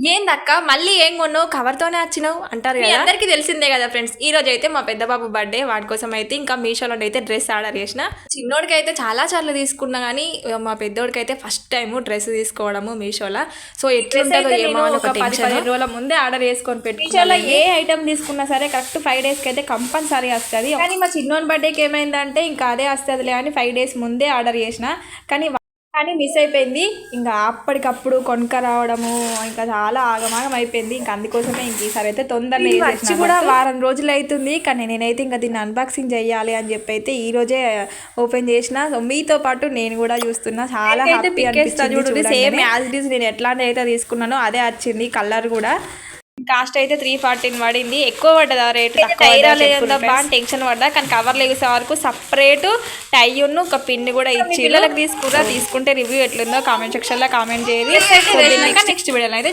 ఏందక్క మళ్ళీ ఏం కొన్నావు కవర్తోనే వచ్చినావు అంటారు కదా, అందరికీ తెలిసిందే కదా ఫ్రెండ్స్. ఈ రోజు అయితే మా పెద్ద బాబు బర్త్డే, వాడి కోసం అయితే ఇంకా మీషోలో అయితే డ్రెస్ ఆర్డర్ చేసిన. చిన్నోడికి అయితే చాలా సార్లు తీసుకున్నా కానీ మా పెద్దోడికి అయితే ఫస్ట్ టైం డ్రెస్ తీసుకోవడము మీషోలో. సో ఎట్లుంటుందో ఏమో అని ఒక 10-15 రోజుల ముందే ఆర్డర్ చేసుకొని పెట్టి మీషోలో ఏ ఐటమ్ తీసుకున్నా సరే కరెక్ట్ 5 డేస్కి అయితే కంపల్సరీ వస్తుంది. కానీ మా చిన్నోని బర్త్డేకి ఏమైందంటే ఇంకా అదే వస్తుందిలే అని 5 డేస్ ముందే ఆర్డర్ చేసిన. కానీ మిస్ అయిపోయింది. ఇంకా అప్పటికప్పుడు కొనుక్క రావడము ఇంకా చాలా ఆగమాగం అయిపోయింది. ఇంకా అందుకోసమే ఇంక ఈసారి అయితే తొందరగా వచ్చి కూడా వారం రోజులు అవుతుంది. కానీ నేనైతే ఇంకా దీన్ని అన్బాక్సింగ్ చేయాలి అని చెప్పి అయితే ఈ రోజే ఓపెన్ చేసిన. సో మీతో పాటు నేను కూడా చూస్తున్నా. చాలా హ్యాపీ అనిపిస్తుంది. సేమ్ యాజ్ ఇట్ ఈస్ నేను ఎట్లాంటి అయితే తీసుకున్నానో అదే వచ్చింది. కలర్ కూడా కాస్ట్ అయితే 314 పడింది. ఎక్కువ పడ్డదా రేట్, తక్కువ టెన్షన్ పడ్డా. కానీ కవర్లు వేసే వరకు సపరేట్ టై ఉన్న ఒక పిన్ కూడా ఇచ్చి పిల్లలకు తీసుకుంటే రివ్యూ ఎట్లుందో కామెంట్ సెక్షన్ లో కామెంట్ చేయండి. నెక్స్ట్ వీడియోలో అయితే